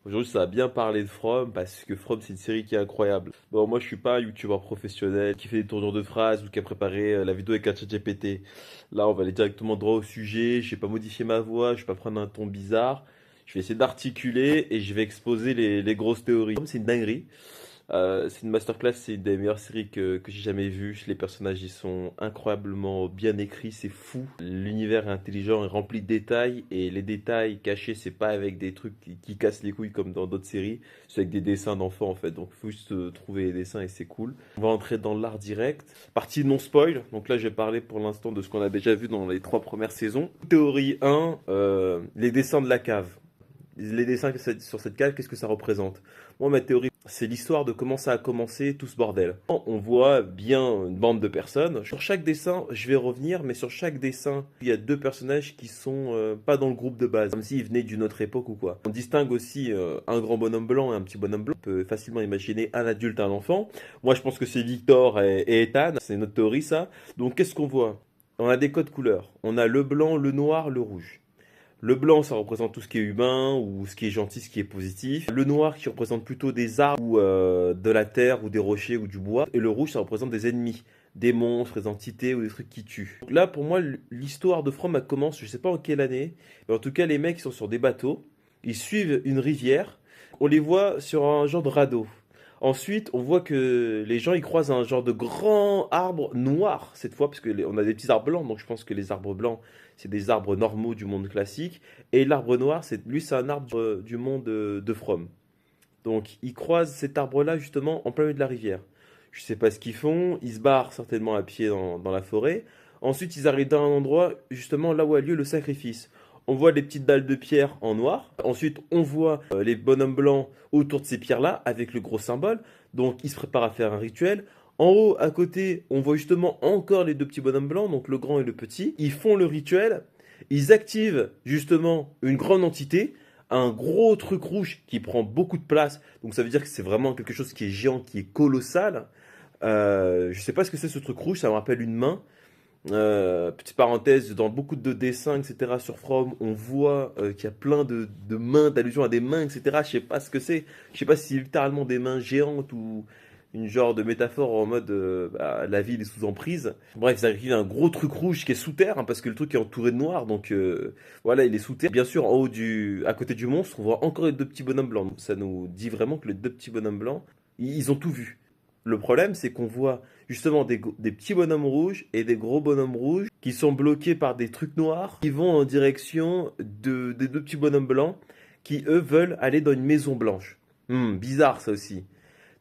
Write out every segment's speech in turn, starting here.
Aujourd'hui, ça a bien parlé de From parce que From, c'est une série qui est incroyable. Bon, moi, je suis pas un youtubeur professionnel qui fait des tournures de phrases ou qui a préparé la vidéo avec un chat GPT. Là, on va aller directement droit au sujet. Je vais pas modifier ma voix, je vais pas prendre un ton bizarre. Je vais essayer d'articuler et je vais exposer les grosses théories. C'est une dinguerie. C'est une masterclass, c'est une des meilleures séries que j'ai jamais vues. Les personnages, ils sont incroyablement bien écrits, c'est fou. L'univers est intelligent et rempli de détails, et les détails cachés, c'est pas avec des trucs qui cassent les couilles comme dans d'autres séries, c'est avec des dessins d'enfants en fait. Donc, il faut juste trouver les dessins et c'est cool. On va entrer dans l'art direct. Partie non spoil. Donc là, je vais parler pour l'instant de ce qu'on a déjà vu dans les 3 premières saisons. Théorie 1, les dessins de la cave. Les dessins sur cette cave, qu'est-ce que ça représente? Moi, ma théorie, c'est l'histoire de comment ça a commencé tout ce bordel. On voit bien une bande de personnes. Sur chaque dessin, je vais revenir, mais sur chaque dessin, il y a deux personnages qui sont pas dans le groupe de base, comme s'ils venaient d'une autre époque ou quoi. On distingue aussi un grand bonhomme blanc et un petit bonhomme blanc. On peut facilement imaginer un adulte, un enfant. Moi, je pense que c'est Victor et Ethan. C'est notre théorie, ça. Donc, qu'est-ce qu'on voit? On a des codes couleurs. On a le blanc, le noir, le rouge. Le blanc, ça représente tout ce qui est humain ou ce qui est gentil, ce qui est positif. Le noir qui représente plutôt des arbres ou de la terre ou des rochers ou du bois. Et le rouge, ça représente des ennemis, des monstres, des entités ou des trucs qui tuent. Donc là, pour moi, l'histoire de From elle commence, je sais pas en quelle année, mais en tout cas, les mecs ils sont sur des bateaux, ils suivent une rivière, on les voit sur un genre de radeau. Ensuite, on voit que les gens ils croisent un genre de grand arbre noir cette fois, parce que on a des petits arbres blancs, donc je pense que les arbres blancs c'est des arbres normaux du monde classique, et l'arbre noir c'est un arbre du monde de From. Donc ils croisent cet arbre-là justement en plein milieu de la rivière. Je sais pas ce qu'ils font, ils se barrent certainement à pied dans la forêt. Ensuite ils arrivent dans un endroit justement là où a lieu le sacrifice. On voit des petites dalles de pierre en noir. Ensuite, on voit les bonhommes blancs autour de ces pierres-là avec le gros symbole. Donc, ils se préparent à faire un rituel. En haut, à côté, on voit justement encore les deux petits bonhommes blancs, donc le grand et le petit. Ils font le rituel. Ils activent justement une grande entité, un gros truc rouge qui prend beaucoup de place. Donc, ça veut dire que c'est vraiment quelque chose qui est géant, qui est colossal. Je sais pas ce que c'est ce truc rouge, ça me rappelle une main. Petite parenthèse, dans beaucoup de dessins, etc. sur From, on voit qu'il y a plein de mains, d'allusions à des mains, etc. Je sais pas ce que c'est. Je sais pas si c'est littéralement des mains géantes ou une genre de métaphore en mode la ville est sous emprise. Bref, ça arrive un gros truc rouge qui est sous terre, hein, parce que le truc est entouré de noir, donc voilà, il est sous terre. Bien sûr, en haut à côté du monstre, on voit encore les deux petits bonhommes blancs. Donc, ça nous dit vraiment que les deux petits bonhommes blancs, ils ont tout vu. Le problème, c'est qu'on voit justement des petits bonhommes rouges et des gros bonhommes rouges qui sont bloqués par des trucs noirs qui vont en direction des deux petits bonhommes blancs qui, eux, veulent aller dans une maison blanche. Bizarre ça aussi.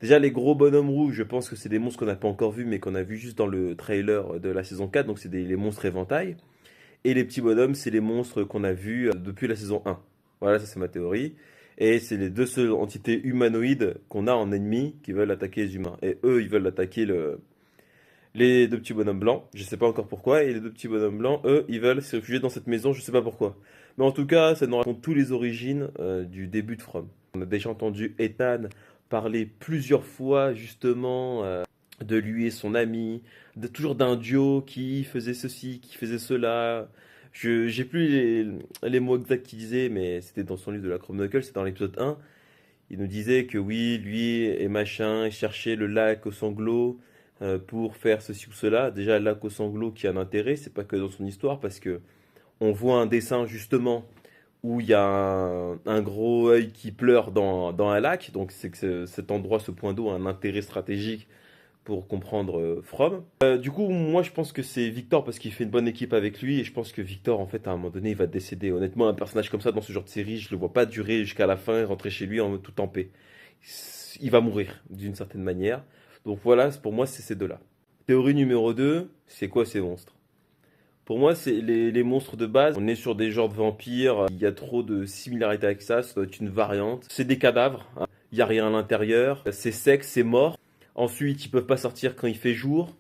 Déjà, les gros bonhommes rouges, je pense que c'est des monstres qu'on n'a pas encore vus, mais qu'on a vus juste dans le trailer de la saison 4, donc c'est les monstres éventail. Et les petits bonhommes, c'est les monstres qu'on a vus depuis la saison 1. Voilà, ça c'est ma théorie. Et c'est les deux seules entités humanoïdes qu'on a en ennemi qui veulent attaquer les humains. Et eux, ils veulent attaquer les deux petits bonhommes blancs. Je sais pas encore pourquoi. Et les deux petits bonhommes blancs, eux, ils veulent se réfugier dans cette maison. Je sais pas pourquoi. Mais en tout cas, ça nous raconte tous les origines du début de From. On a déjà entendu Ethan parler plusieurs fois justement de lui et son ami, toujours d'un duo qui faisait ceci, qui faisait cela. J'ai plus les mots exacts qu'il disait, mais c'était dans son livre de la Chrome Knuckles, c'était dans l'épisode 1. Il nous disait que oui, lui et machin, il cherchait le lac aux sanglots pour faire ceci ou cela. Déjà, le lac aux sanglots qui a un intérêt, c'est pas que dans son histoire, parce que on voit un dessin justement où il y a un gros œil qui pleure dans un lac. Donc c'est que cet endroit, ce point d'eau a un intérêt stratégique pour comprendre From. Du coup, moi je pense que c'est Victor parce qu'il fait une bonne équipe avec lui et je pense que Victor, en fait, à un moment donné, il va décéder. Honnêtement, un personnage comme ça dans ce genre de série, je le vois pas durer jusqu'à la fin et rentrer chez lui en tout en paix. Il va mourir d'une certaine manière. Donc voilà, pour moi, c'est ces deux-là. Théorie numéro 2, c'est quoi ces monstres? Pour moi, c'est les monstres de base. On est sur des genres de vampires. Il y a trop de similarités avec ça doit être une variante. C'est des cadavres, hein. Il n'y a rien à l'intérieur. C'est sec, c'est mort. Ensuite, ils peuvent pas sortir quand il fait jour.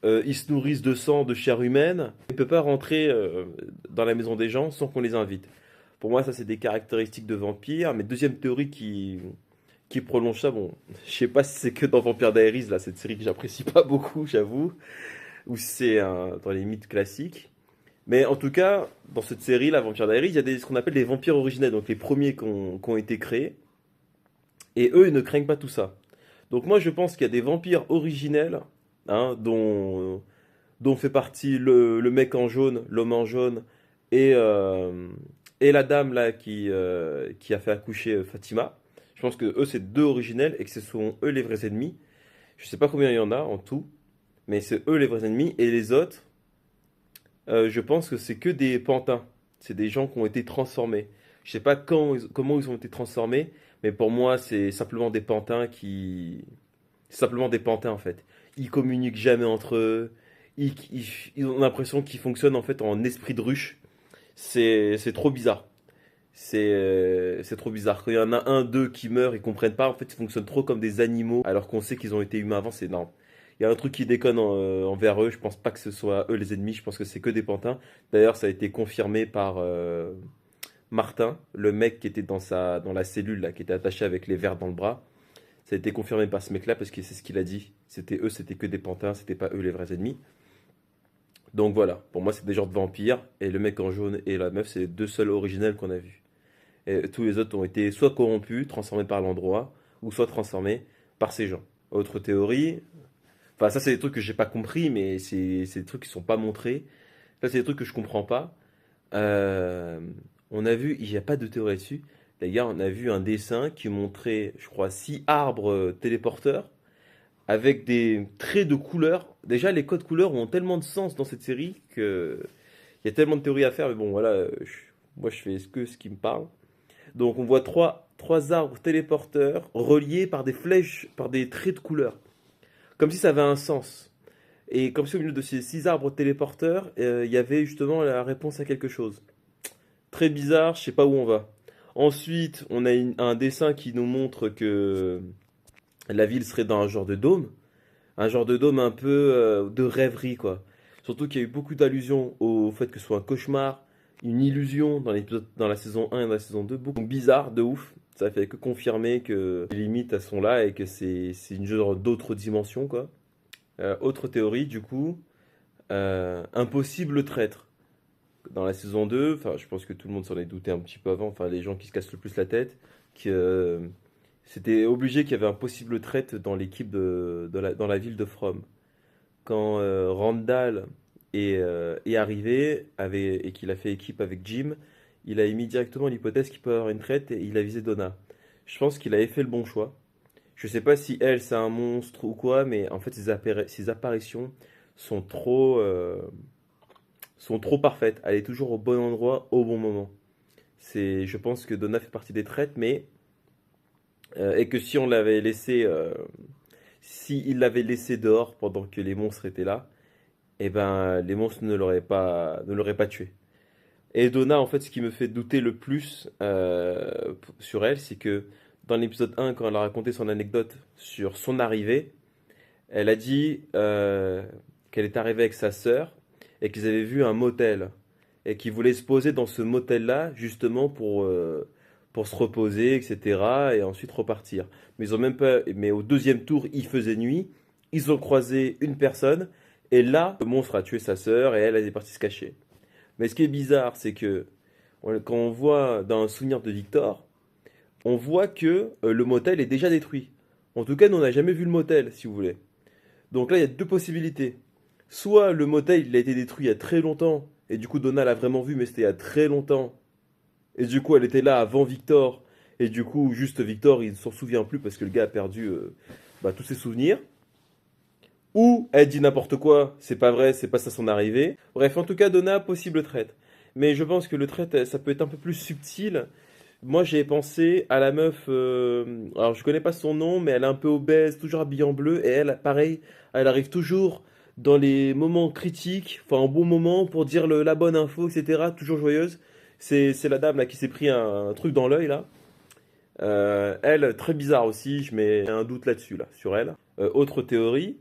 Ils se nourrissent de sang, de chair humaine. Ils ne peuvent pas rentrer dans la maison des gens sans qu'on les invite. Pour moi, ça, c'est des caractéristiques de vampires. Mais deuxième théorie qui prolonge ça, bon, je sais pas si c'est que dans Vampire Diaries, là, cette série que j'apprécie pas beaucoup, j'avoue, ou si c'est dans les mythes classiques. Mais en tout cas, dans cette série, la Vampire Diaries, il y a ce qu'on appelle les vampires originels, donc les premiers qui ont été créés. Et eux, ils ne craignent pas tout ça. Donc moi, je pense qu'il y a des vampires originels, hein, dont fait partie le mec en jaune, l'homme en jaune, et, euh, et la dame là qui a fait accoucher Fatima. Je pense que eux, c'est deux originels et que ce sont eux les vrais ennemis. Je sais pas combien il y en a en tout, mais c'est eux les vrais ennemis. Et les autres, je pense que c'est que des pantins. C'est des gens qui ont été transformés. Je sais pas comment ils ont été transformés, mais pour moi, c'est simplement des pantins qui... C'est simplement des pantins en fait. Ils communiquent jamais entre eux. Ils ont l'impression qu'ils fonctionnent en fait en esprit de ruche. C'est trop bizarre. C'est trop bizarre. Quand il y en a un, deux qui meurent, ils comprennent pas. En fait, ils fonctionnent trop comme des animaux, alors qu'on sait qu'ils ont été humains avant. C'est énorme. Il y a un truc qui déconne envers eux. Je pense pas que ce soit eux les ennemis. Je pense que c'est que des pantins. D'ailleurs, ça a été confirmé par Martin, le mec qui était dans la cellule là, qui était attaché avec les verres dans le bras. Ça a été confirmé par ce mec-là parce que c'est ce qu'il a dit. C'était eux, c'était que des pantins, c'était pas eux les vrais ennemis. Donc voilà, pour moi c'est des genres de vampires et le mec en jaune et la meuf c'est les deux seuls originels qu'on a vus. Et tous les autres ont été soit corrompus, transformés par l'endroit, ou soit transformés par ces gens. Autre théorie, enfin ça c'est des trucs que j'ai pas compris, mais c'est des trucs qui sont pas montrés. Ça c'est des trucs que je comprends pas. Euh, on a vu, il n'y a pas de théorie dessus. D'ailleurs, on a vu un dessin qui montrait, je crois, 6 arbres téléporteurs avec des traits de couleurs. Déjà, les codes couleurs ont tellement de sens dans cette série que il y a tellement de théories à faire. Mais bon, voilà, moi je fais ce qui me parle. Donc, on voit trois arbres téléporteurs reliés par des flèches, par des traits de couleurs, comme si ça avait un sens. Et comme si au milieu de ces 6 arbres téléporteurs, il y avait justement la réponse à quelque chose. Très bizarre, je sais pas où on va. Ensuite, on a un dessin qui nous montre que la ville serait dans un genre de dôme un peu de rêverie quoi. Surtout qu'il y a eu beaucoup d'allusions au fait que ce soit un cauchemar, une illusion dans la saison 1 et dans la saison 2, beaucoup bizarre de ouf. Ça fait que confirmer que les limites elles sont là et que c'est une genre d'autre dimension quoi. Autre théorie du coup, un possible traître dans la saison 2, enfin, je pense que tout le monde s'en est douté un petit peu avant, enfin, les gens qui se cassent le plus la tête, que c'était obligé qu'il y avait un possible traite dans l'équipe dans la ville de From. Quand Randall est arrivé et qu'il a fait équipe avec Jim, il a émis directement l'hypothèse qu'il peut avoir une traite et il a visé Donna. Je pense qu'il avait fait le bon choix. Je sais pas si elle, c'est un monstre ou quoi, mais en fait, ses apparitions sont sont trop parfaites. Elle est toujours au bon endroit, au bon moment. Je pense que Donna fait partie des traites, mais et que si on l'avait laissé, si il l'avait laissé dehors pendant que les monstres étaient là, eh ben les monstres ne l'auraient pas tué. Et Donna, en fait, ce qui me fait douter le plus sur elle, c'est que dans l'épisode 1, quand elle a raconté son anecdote sur son arrivée, elle a dit qu'elle est arrivée avec sa sœur et qu'ils avaient vu un motel et qu'ils voulaient se poser dans ce motel-là justement pour se reposer, etc. et ensuite repartir. Mais ils ont même pas. Mais au deuxième tour, il faisait nuit. Ils ont croisé une personne et là, le monstre a tué sa sœur et elle est partie se cacher. Mais ce qui est bizarre, c'est que quand on voit dans un souvenir de Victor, on voit que le motel est déjà détruit. En tout cas, nous, on n'a jamais vu le motel, si vous voulez. Donc là, il y a deux possibilités. Soit le motel il a été détruit il y a très longtemps, et du coup Donna l'a vraiment vu, mais c'était il y a très longtemps. Et du coup, elle était là avant Victor, et du coup, juste Victor, il ne s'en souvient plus parce que le gars a perdu tous ses souvenirs. Ou elle dit n'importe quoi, c'est pas vrai, c'est pas ça son arrivée. Bref, en tout cas, Donna, possible traite. Mais je pense que le traite, ça peut être un peu plus subtil. Moi, j'ai pensé à la meuf. Alors, je connais pas son nom, mais elle est un peu obèse, toujours habillée en bleu. Et elle, pareil, elle arrive toujours dans les moments critiques, enfin, en bon moment, pour dire la bonne info, etc. Toujours joyeuse. C'est la dame là qui s'est pris un truc dans l'œil là. Elle, très bizarre aussi. Je mets un doute là-dessus, là, sur elle. Autre théorie.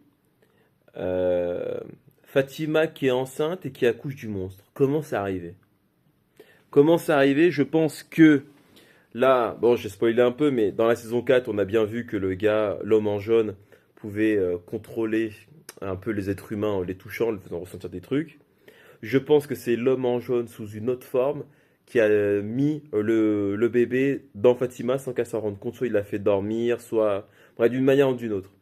euh, Fatima qui est enceinte et qui accouche du monstre. Comment c'est arrivé? Comment c'est arrivé? Je pense que là, bon, j'ai spoilé un peu, mais dans la saison 4, on a bien vu que le gars, l'homme en jaune, pouvait contrôler un peu les êtres humains en les touchant, en les faisant ressentir des trucs. Je pense que c'est l'homme en jaune sous une autre forme qui a mis le bébé dans Fatima sans qu'elle s'en rende compte. Soit il l'a fait dormir, soit bref, d'une manière ou d'une autre.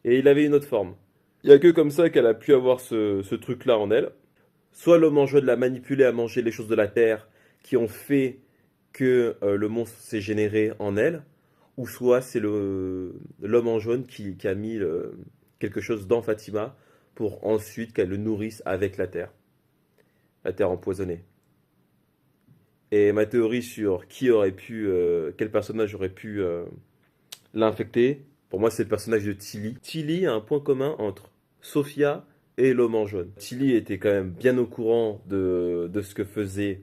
Et il avait une autre forme. Il n'y a que comme ça qu'elle a pu avoir ce truc-là en elle. Soit l'homme en jaune l'a manipulé à manger les choses de la terre qui ont fait que le monstre s'est généré en elle, ou soit c'est l'homme en jaune qui a mis quelque chose dans Fatima pour ensuite qu'elle le nourrisse avec la terre empoisonnée. Et ma théorie sur quel personnage aurait pu l'infecter, pour moi c'est le personnage de Tilly. Tilly a un point commun entre Sophia et l'homme en jaune. Tilly était quand même bien au courant de ce que faisait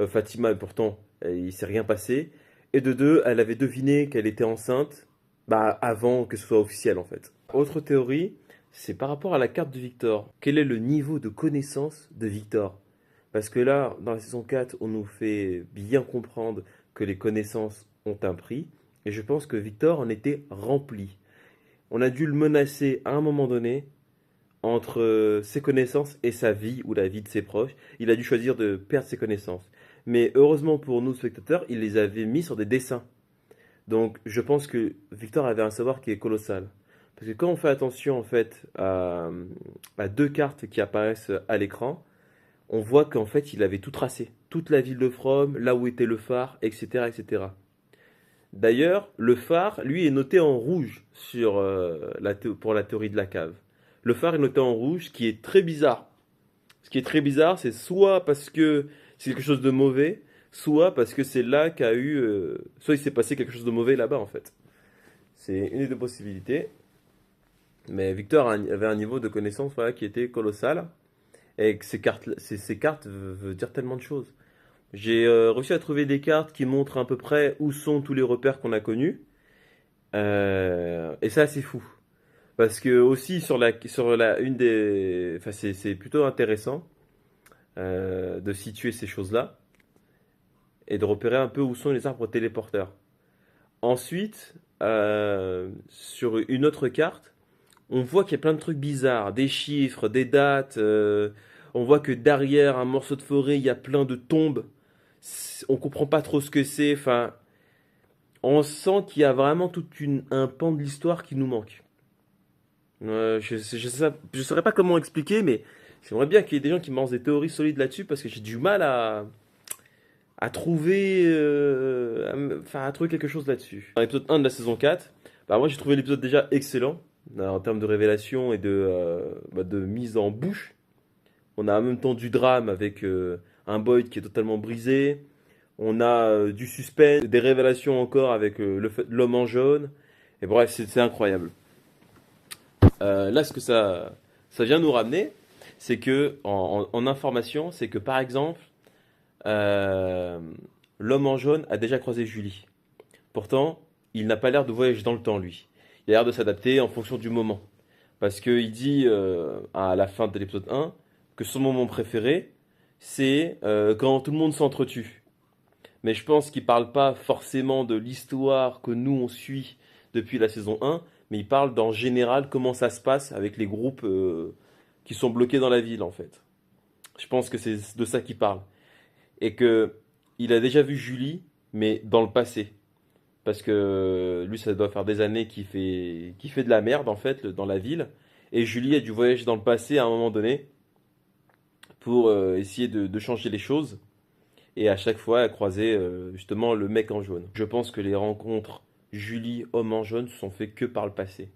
Fatima, et pourtant il s'est rien passé. Et de deux, elle avait deviné qu'elle était enceinte avant que ce soit officiel en fait. Autre théorie, c'est par rapport à la carte de Victor. Quel est le niveau de connaissance de Victor? Parce que là, dans la saison 4, on nous fait bien comprendre que les connaissances ont un prix. Et je pense que Victor en était rempli. On a dû le menacer à un moment donné entre ses connaissances et sa vie ou la vie de ses proches. Il a dû choisir de perdre ses connaissances. Mais heureusement pour nous, spectateurs, il les avait mis sur des dessins. Donc je pense que Victor avait un savoir qui est colossal. Parce que quand on fait attention en fait à deux cartes qui apparaissent à l'écran, on voit qu'en fait il avait tout tracé. Toute la ville de From, là où était le phare, etc. etc. D'ailleurs, le phare, lui, est noté en rouge pour la théorie de la cave. Le phare est noté en rouge, ce qui est très bizarre. Ce qui est très bizarre, c'est soit parce que c'est quelque chose de mauvais, soit parce que c'est là soit il s'est passé quelque chose de mauvais là-bas, en fait. C'est une des deux possibilités. Mais Victor avait un niveau de connaissance voilà, qui était colossal. Et que ces cartes veulent dire tellement de choses. J'ai réussi à trouver des cartes qui montrent à peu près où sont tous les repères qu'on a connus. Et ça, c'est fou. Parce que aussi enfin c'est plutôt intéressant de situer ces choses-là et de repérer un peu où sont les arbres téléporteurs. Ensuite, sur une autre carte, on voit qu'il y a plein de trucs bizarres, des chiffres, des dates. On voit que derrière un morceau de forêt, il y a plein de tombes. On comprend pas trop ce que c'est. Enfin, on sent qu'il y a vraiment un pan de l'histoire qui nous manque. Je saurais pas comment expliquer, mais j'aimerais bien qu'il y ait des gens qui me lancent des théories solides là-dessus parce que j'ai du mal à trouver, à trouver quelque chose là-dessus. Dans l'épisode 1 de la saison 4, moi j'ai trouvé l'épisode déjà excellent en termes de révélation et de mise en bouche. On a en même temps du drame avec un Boyd qui est totalement brisé. On a du suspense, des révélations encore avec l'homme en jaune. Et bref, c'est incroyable. Là, ce que ça vient nous ramener, c'est que, en information, c'est que par exemple, euh, l'homme en jaune a déjà croisé Julie. Pourtant, il n'a pas l'air de voyager dans le temps, lui. Il a l'air de s'adapter en fonction du moment. Parce qu'il dit à la fin de l'épisode 1 que son moment préféré, c'est quand tout le monde s'entretue. Mais je pense qu'il parle pas forcément de l'histoire que nous on suit depuis la saison 1, mais il parle d'en général comment ça se passe avec les groupes qui sont bloqués dans la ville en fait. Je pense que c'est de ça qu'il parle. Et que il a déjà vu Julie, mais dans le passé. Parce que lui, ça doit faire des années qu'il fait de la merde en fait dans la ville. Et Julie a dû voyager dans le passé à un moment donné pour essayer de changer les choses. Et à chaque fois, elle croisait justement le mec en jaune. Je pense que les rencontres Julie, homme en jaune, se sont faites que par le passé.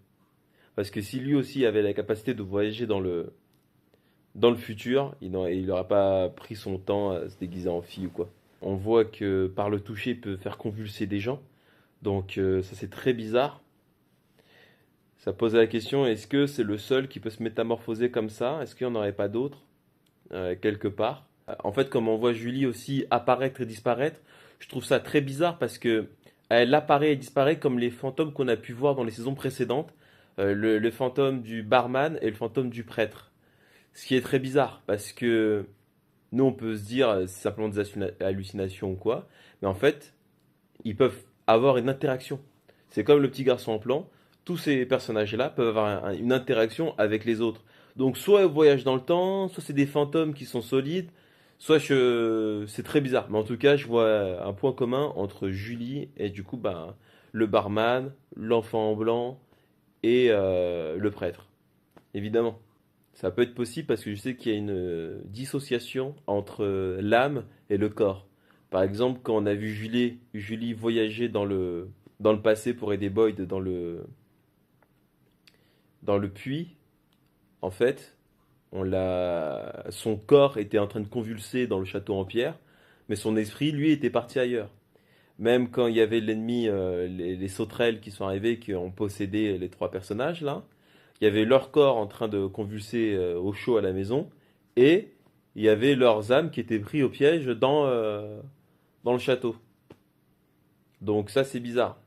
Parce que si lui aussi avait la capacité de voyager dans le futur, il n'aurait pas pris son temps à se déguiser en fille ou quoi. On voit que par le toucher, il peut faire convulser des gens. Donc ça c'est très bizarre. Ça pose la question, est-ce que c'est le seul qui peut se métamorphoser comme ça? Est-ce qu'il n'y en aurait pas d'autres quelque part? En fait, comme on voit Julie aussi apparaître et disparaître, je trouve ça très bizarre parce que elle apparaît et disparaît comme les fantômes qu'on a pu voir dans les saisons précédentes, le fantôme du barman et le fantôme du prêtre. Ce qui est très bizarre parce que nous on peut se dire c'est simplement des hallucinations ou quoi, mais en fait ils peuvent avoir une interaction. C'est comme le petit garçon en plan, tous ces personnages-là peuvent avoir une interaction avec les autres. Donc soit ils voyagent dans le temps, soit c'est des fantômes qui sont solides, C'est très bizarre, mais en tout cas, je vois un point commun entre Julie et du coup, bah, le barman, l'enfant en blanc et le prêtre. Évidemment. Ça peut être possible parce que je sais qu'il y a une dissociation entre l'âme et le corps. Par exemple, quand on a vu Julie voyager dans le passé pour aider Boyd dans le puits, en fait, son corps était en train de convulser dans le château en pierre, mais son esprit, lui, était parti ailleurs. Même quand il y avait l'ennemi, les sauterelles qui sont arrivées, qui ont possédé les trois personnages là, il y avait leur corps en train de convulser au chaud à la maison, et il y avait leurs âmes qui étaient pris au piège dans le château. Donc ça c'est bizarre.